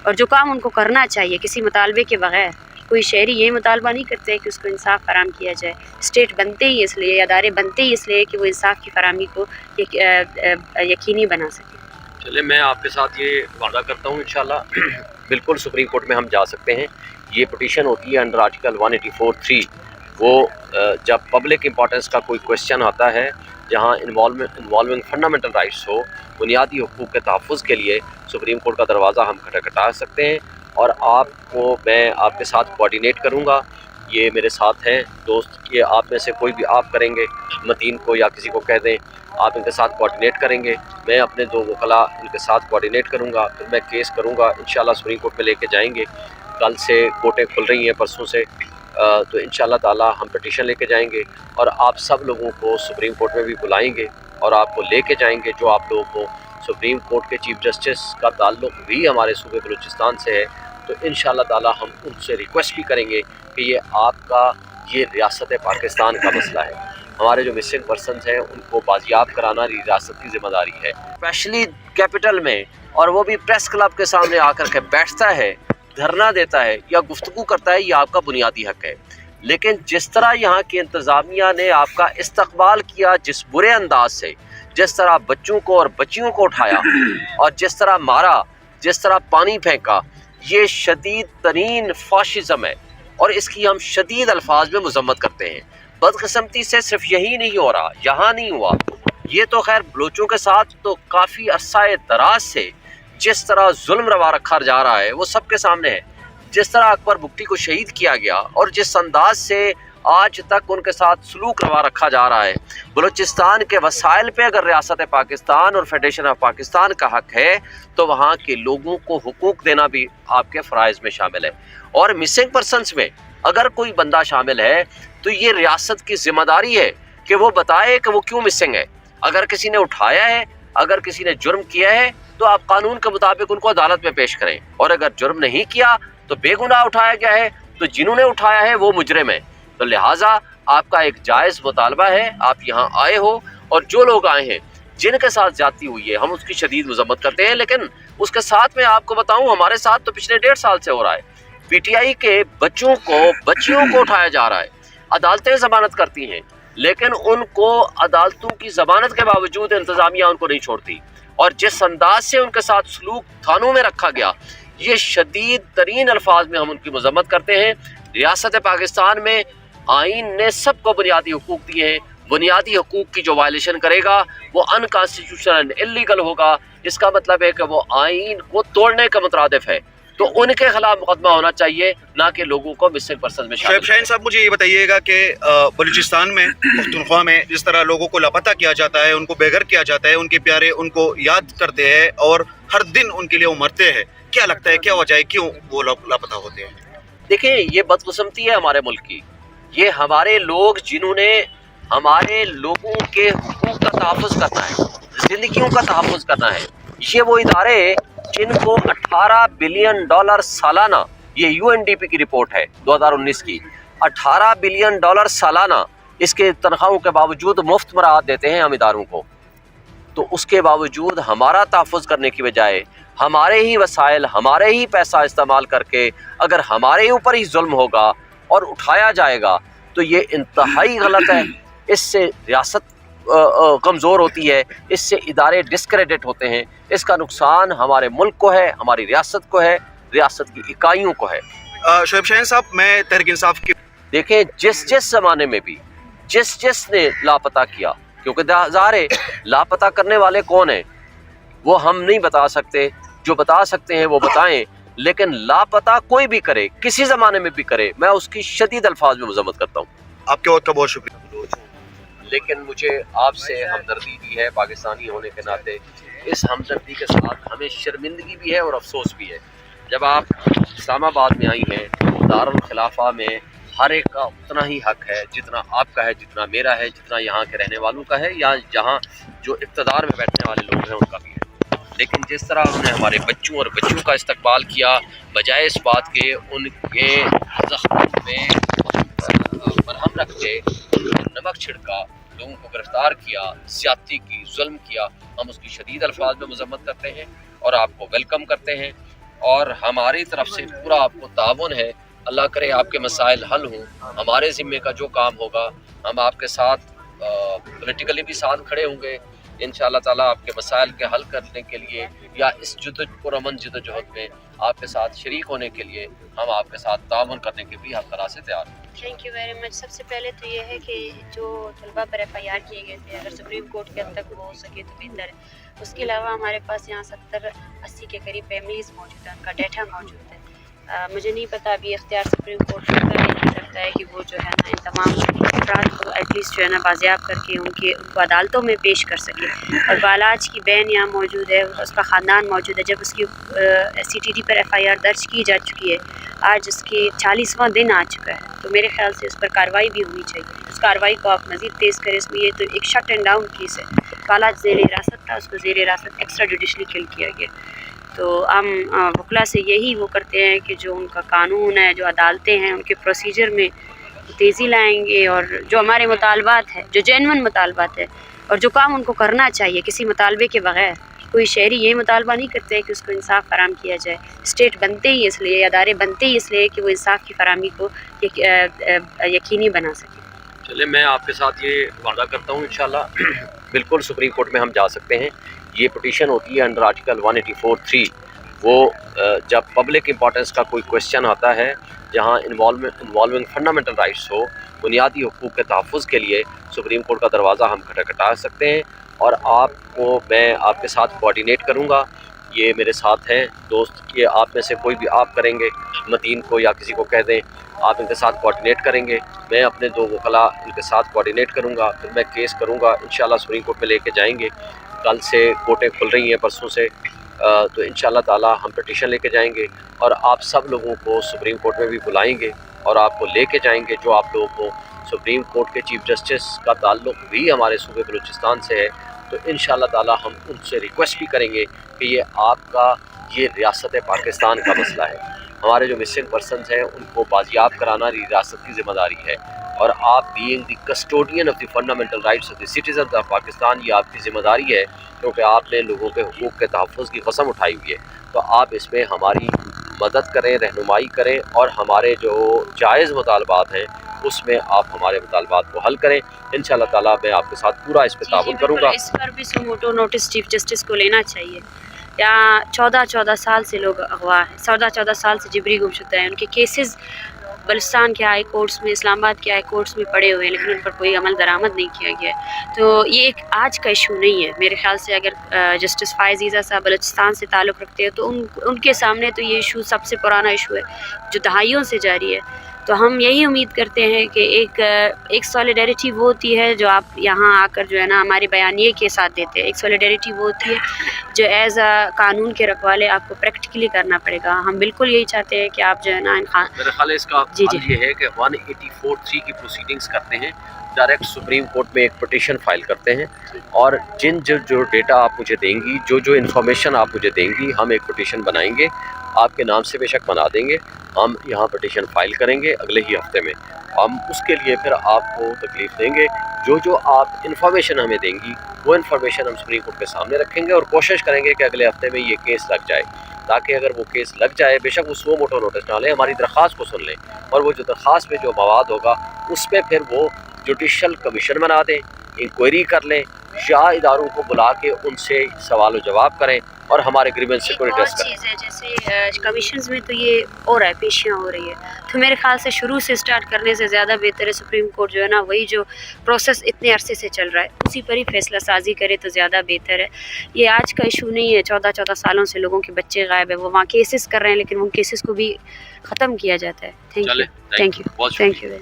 اور جو کام ان کو کرنا چاہیے کسی مطالبے کے بغیر، کوئی شہری یہ مطالبہ نہیں کرتے کہ اس کو انصاف فراہم کیا جائے۔ اسٹیٹ بنتے ہی اس لیے، ادارے بنتے ہی اس لیے کہ وہ انصاف کی فراہمی کو یقینی بنا سکیں۔ چلے میں آپ کے ساتھ یہ وعدہ کرتا ہوں انشاءاللہ بالکل سپریم کورٹ میں ہم جا سکتے ہیں۔ یہ پٹیشن ہوتی ہے انڈر آرٹیکل 184(3). وہ جب پبلک امپورٹنس کا کوئی کویسچن آتا ہے جہاں انوالونگ فنڈامنٹل رائٹس ہو، بنیادی حقوق کے تحفظ کے لیے سپریم کورٹ کا دروازہ ہم کھٹکھٹا سکتے ہیں، اور آپ کو میں آپ کے ساتھ کوآرڈینیٹ کروں گا۔ یہ میرے ساتھ ہیں دوست، یہ آپ میں سے کوئی بھی آپ کریں گے، متین کو یا کسی کو کہہ دیں، آپ ان کے ساتھ کوآرڈینیٹ کریں گے، میں اپنے 2 وکلاء ان کے ساتھ کوآرڈینیٹ کروں گا، پھر میں کیس کروں گا، انشاءاللہ سپریم کورٹ میں لے کے جائیں گے۔ کل سے کورٹیں کھل رہی ہیں، پرسوں سے، تو انشاءاللہ تعالی ہم پٹیشن لے کے جائیں گے، اور آپ سب لوگوں کو سپریم کورٹ میں بھی بلائیں گے اور آپ کو لے کے جائیں گے۔ جو آپ لوگوں کو سپریم کورٹ کے چیف جسٹس کا تعلق بھی ہمارے صوبے بلوچستان سے ہے، تو انشاءاللہ تعالی ہم ان سے ریکویسٹ بھی کریں گے کہ یہ آپ کا، یہ ریاست پاکستان کا مسئلہ ہے۔ ہمارے جو مسنگ پرسنز ہیں ان کو بازیاب کرانا ریاست کی ذمہ داری ہے، اسپیشلی کیپٹل میں، اور وہ بھی پریس کلب کے سامنے آ کر کے بیٹھتا ہے، دھرنا دیتا ہے یا گفتگو کرتا ہے، یہ آپ کا بنیادی حق ہے۔ لیکن جس طرح یہاں کی انتظامیہ نے آپ کا استقبال کیا، جس برے انداز سے، جس طرح بچوں کو اور بچیوں کو اٹھایا اور جس طرح مارا، جس طرح پانی پھینکا، یہ شدید ترین فاشزم ہے، اور اس کی ہم شدید الفاظ میں مذمت کرتے ہیں۔ بدقسمتی سے صرف یہی نہیں ہو رہا، یہاں نہیں ہوا، یہ تو خیر بلوچوں کے ساتھ تو کافی عرصہ دراز سے جس طرح ظلم روا رکھا جا رہا ہے وہ سب کے سامنے ہے۔ جس طرح اکبر بگٹی کو شہید کیا گیا اور جس انداز سے آج تک ان کے ساتھ سلوک روا رکھا جا رہا ہے، بلوچستان کے وسائل پہ اگر ریاست پاکستان اور فیڈریشن آف پاکستان کا حق ہے تو وہاں کے لوگوں کو حقوق دینا بھی آپ کے فرائض میں شامل ہے۔ اور مسنگ پرسنز میں اگر کوئی بندہ شامل ہے تو یہ ریاست کی ذمہ داری ہے کہ وہ بتائے کہ وہ کیوں مسنگ ہے۔ اگر کسی نے اٹھایا ہے، اگر کسی نے جرم کیا ہے تو آپ قانون کے مطابق ان کو عدالت میں پیش کریں، اور اگر جرم نہیں کیا تو بے گناہ اٹھایا گیا ہے تو جنہوں نے اٹھایا ہے وہ مجرم ہیں۔ تو لہٰذا آپ کا ایک جائز مطالبہ ہے، آپ یہاں آئے ہو، اور جو لوگ آئے ہیں جن کے ساتھ زیادتی ہوئی ہے ہم اس کی شدید مذمت کرتے ہیں، لیکن اس کے ساتھ میں آپ کو بتاؤں ہمارے ساتھ تو پچھلے 1.5 سال سے ہو رہا ہے۔ پی ٹی آئی کے بچوں کو، بچیوں کو اٹھایا جا رہا ہے، عدالتیں ضمانت کرتی ہیں لیکن ان کو عدالتوں کی ضمانت کے باوجود انتظامیہ ان کو نہیں چھوڑتی، اور جس انداز سے ان کے ساتھ سلوک تھانوں میں رکھا گیا، یہ شدید ترین الفاظ میں ہم ان کی مذمت کرتے ہیں۔ ریاست پاکستان میں آئین نے سب کو بنیادی حقوق دیے ہیں، بنیادی حقوق کی جو وائلیشن کرے گا وہ ان کانسٹیٹیوشنل انلیگل ہوگا، اس کا مطلب ہے کہ وہ آئین کو توڑنے کا مترادف ہے، تو ان کے خلاف مقدمہ ہونا چاہیے، نہ کہ لوگوں کو مسنگ پرسن میں شامل۔ شعیب شاہین صاحب مجھے یہ بتائیے گا کہ بلوچستان میں، پختونخوا میں جس طرح لوگوں کو لاپتہ کیا جاتا ہے، ان کو بے گھر کیا جاتا ہے، ان کے پیارے ان کو یاد کرتے ہیں اور ہر دن ان کے لیے وہ مرتے ہیں، کیا لگتا ہے کیا وجہ ہے کیوں وہ لاپتہ ہوتے ہیں؟ دیکھیں یہ بدقسمتی ہے ہمارے ملک کی، یہ ہمارے لوگ جنہوں نے ہمارے لوگوں کے حقوق کا تحفظ کرنا ہے، زندگیوں کا تحفظ کرنا ہے، یہ وہ ادارے جن کو $18 بلین سالانہ، یہ یو این ڈی پی کی رپورٹ ہے 2019 کی، $18 بلین سالانہ اس کے تنخواہوں کے باوجود مفت مراحت دیتے ہیں ہم اداروں کو، تو اس کے باوجود ہمارا تحفظ کرنے کی بجائے ہمارے ہی وسائل، ہمارے ہی پیسہ استعمال کر کے اگر ہمارے اوپر ہی ظلم ہوگا اور اٹھایا جائے گا تو یہ انتہائی غلط ہے۔ اس سے ریاست کمزور ہوتی ہے، اس سے ادارے ڈسکریڈٹ ہوتے ہیں، اس کا نقصان ہمارے ملک کو ہے، ہماری ریاست کو ہے، ریاست کی اکائیوں کو ہے۔ شعیب شاہین صاحب میں تحریک انصاف کی دیکھیں جس زمانے میں بھی جس نے لاپتہ کیا، کیونکہ ظاہر ہے لاپتہ کرنے والے کون ہیں وہ ہم نہیں بتا سکتے، جو بتا سکتے ہیں وہ بتائیں، لیکن لاپتہ کوئی بھی کرے، کسی زمانے میں بھی کرے، میں اس کی شدید الفاظ میں مذمت کرتا ہوں۔ آپ کے وقت کا بہت شکریہ۔ لیکن مجھے آپ سے ہمدردی بھی ہے پاکستانی ہونے کے ناطے، اس ہمدردی کے ساتھ ہمیں شرمندگی بھی ہے اور افسوس بھی ہے۔ جب آپ اسلام آباد میں آئی ہیں، دارالخلافہ میں ہر ایک کا اتنا ہی حق ہے جتنا آپ کا ہے، جتنا میرا ہے، جتنا یہاں کے رہنے والوں کا ہے، یا جہاں جو اقتدار میں بیٹھنے والے لوگ ہیں ان کا بھی ہے۔ لیکن جس طرح انہوں نے ہمارے بچوں اور بچیوں کا استقبال کیا، بجائے اس بات کے ان کے زخموں میں مرہم رکھ کے نمک چھڑکا، لوگوں کو گرفتار کیا، زیادتی کی، ظلم کیا، ہم اس کی شدید الفاظ میں مذمت کرتے ہیں اور آپ کو ویلکم کرتے ہیں، اور ہماری طرف سے پورا آپ کو تعاون ہے. اللہ کرے آپ کے مسائل حل ہوں. ہمارے ذمے کا جو کام ہوگا ہم آپ کے ساتھ پولیٹیکلی بھی ساتھ کھڑے ہوں گے انشاءاللہ تعالیٰ آپ کے مسائل کے حل کرنے کے لیے, یا اس پرامن جدوجہد میں آپ کے ساتھ شریک ہونے کے لیے ہم آپ کے ساتھ تعاون کرنے کے بھی ہر طرح سے تیار ہیں. Thank you very much. سب سے پہلے تو یہ ہے کہ جو طلباء پر ایف آئی آر کیے گئے تھے اگر سپریم کورٹ کے حد تک وہ ہو سکے تو بہتر ہے. اس کے علاوہ ہمارے پاس یہاں 70-80 کے قریب فیملیز موجود ہیں, ان کا ڈیٹا موجود ہے. مجھے نہیں پتا ابھی اختیار سپریم کورٹ کا نہیں رکھتا ہے کہ وہ جو ہے نا ان تمام افراد کو ایٹ لیسٹ جو ہے نا بازیاب کر کے ان کو عدالتوں میں پیش کر سکے. اور بالاج کی بہن یہاں موجود ہے, اس کا خاندان موجود ہے. جب اس کی سی ٹی ڈی پر ایف آئی آر درج کی جا چکی ہے, آج اس کے 40واں دن آ چکا ہے, تو میرے خیال سے اس پر کارروائی بھی ہونی چاہیے. اس کارروائی کو آپ مزید تیز کریں. اس میں یہ تو ایک شٹ اینڈ ڈاؤن کیس ہے. بالاج زیر حراست تھا, اس کو زیر حراست ایکسٹرا جوڈیشلی کل کیا گیا. تو ہم وکلا سے یہی وہ کرتے ہیں کہ جو ان کا قانون ہے, جو عدالتیں ہیں, ان کے پروسیجر میں تیزی لائیں گے, اور جو ہمارے مطالبات ہیں, جو جینون مطالبات ہیں, اور جو کام ان کو کرنا چاہیے کسی مطالبے کے بغیر. کوئی شہری یہ مطالبہ نہیں کرتے کہ اس کو انصاف فراہم کیا جائے. اسٹیٹ بنتے ہی اس لیے, ادارے بنتے ہی اس لیے کہ وہ انصاف کی فراہمی کو یقینی بنا سکے. چلے میں آپ کے ساتھ یہ وعدہ کرتا ہوں انشاءاللہ بالکل سپریم کورٹ میں ہم جا سکتے ہیں. یہ پٹیشن ہوتی ہے انڈر آرٹیکل 184(3). وہ جب پبلک امپورٹنس کا کوئی کویسچن آتا ہے جہاں انوالونگ فنڈامنٹل رائٹس ہو, بنیادی حقوق کے تحفظ کے لیے سپریم کورٹ کا دروازہ ہم کھٹکھٹا سکتے ہیں. اور آپ کو میں آپ کے ساتھ کوآرڈینیٹ کروں گا. یہ میرے ساتھ ہیں دوست, یہ آپ میں سے کوئی بھی آپ کریں گے, متین کو یا کسی کو کہہ دیں, آپ ان کے ساتھ کوآرڈینیٹ کریں گے. میں اپنے 2 وکلاء ان کے ساتھ کوآرڈینیٹ کروں گا, پھر میں کیس کروں گا انشاءاللہ سپریم کورٹ میں لے کے جائیں گے. کل سے کورٹیں کھل رہی ہیں, پرسوں سے, تو انشاءاللہ تعالیٰ ہم پٹیشن لے کے جائیں گے اور آپ سب لوگوں کو سپریم کورٹ میں بھی بلائیں گے اور آپ کو لے کے جائیں گے. جو آپ لوگوں کو سپریم کورٹ کے چیف جسٹس کا تعلق بھی ہمارے صوبے بلوچستان سے ہے, تو انشاءاللہ تعالیٰ ہم ان سے ریکویسٹ بھی کریں گے کہ یہ آپ کا یہ ریاست پاکستان کا مسئلہ ہے. ہمارے جو مسنگ پرسنز ہیں ان کو بازیاب کرانا ریاست کی ذمہ داری ہے, اور آپ being the custodian of the fundamental rights of the citizens of Pakistan, یہ آپ کی ذمہ داری ہے کیونکہ آپ نے لوگوں کے حقوق کے تحفظ کی قسم اٹھائی ہوئی ہے. تو آپ اس میں ہماری مدد کریں, رہنمائی کریں, اور ہمارے جو جائز مطالبات ہیں اس میں آپ ہمارے مطالبات کو حل کریں. انشاءاللہ تعالیٰ میں آپ کے ساتھ پورا اس پہ تعاون کروں گا. اس پر بھی سموٹو نوٹس چیف جسٹس کو لینا چاہیے. یہاں 14 سال سے لوگ اغوا ہیں, 14 سال سے جبری گمشدہ ہیں. ان کے کیسز بلوچستان کے ہائی کورٹس میں, اسلام آباد کے ہائی کورٹس میں پڑے ہوئے ہیں, لیکن ان پر کوئی عمل درآمد نہیں کیا گیا ہے. تو یہ ایک آج کا ایشو نہیں ہے میرے خیال سے. اگر جسٹس فائز عیسیٰ صاحب بلوچستان سے تعلق رکھتے ہیں تو ان کے سامنے تو یہ ایشو سب سے پرانا ایشو ہے جو دہائیوں سے جاری ہے. تو ہم یہی امید کرتے ہیں کہ ایک سولیڈیریٹی وہ ہوتی ہے جو آپ یہاں آ کر جو ہے نا ہمارے بیانیے کے ساتھ دیتے ہیں. ایک سولیڈیریٹی وہ ہوتی ہے جو ایز اے قانون کے رکھوالے آپ کو پریکٹیکلی کرنا پڑے گا. ہم بالکل یہی چاہتے ہیں کہ آپ جو ہے نا میرے خیال ہے اس کا حل یہ ہے کہ 184(3) کی پروسیڈنگز کرتے ہیں, ڈائریکٹ سپریم کورٹ میں ایک پٹیشن فائل کرتے ہیں, اور جو ڈیٹا آپ مجھے دیں گی, جو انفارمیشن آپ مجھے دیں گی, ہم ایک پٹیشن بنائیں گے. آپ کے نام سے بے شک بنا دیں گے, ہم یہاں پٹیشن فائل کریں گے اگلے ہی ہفتے میں. ہم اس کے لیے پھر آپ کو تکلیف دیں گے. جو آپ انفارمیشن ہمیں دیں گی وہ انفارمیشن ہم سپریم کورٹ کے سامنے رکھیں گے, اور کوشش کریں گے کہ اگلے ہفتے میں یہ کیس لگ جائے, تاکہ اگر وہ کیس لگ جائے, بے شک اس وہ موٹو نوٹس نہ لیں, ہماری درخواست کو سن لیں, اور وہ جو درخواست میں جو مواد ہوگا اس پہ پھر وہ جوڈیشل کمیشن بنا دیں, انکوائری کر لیں, یا اداروں کو بلا کے ان سے سوال و جواب کریں, اور ہمارے گریونس سے کوئی ڈسکس کریں. چیز ہے جیسے کمیشنز میں تو یہ ہو رہا ہے, پیشیاں ہو رہی ہے, تو میرے خیال سے شروع سے اسٹارٹ کرنے سے زیادہ بہتر ہے سپریم کورٹ جو ہے نا وہی جو پروسیس اتنے عرصے سے چل رہا ہے اسی پر ہی فیصلہ سازی کرے تو زیادہ بہتر ہے. یہ آج کا ایشو نہیں ہے. 14 سالوں سے لوگوں کے بچے غائب ہیں, وہ وہاں کیسز کر رہے ہیں, لیکن ان کیسز کو بھی ختم کیا جاتا ہے. Thank you.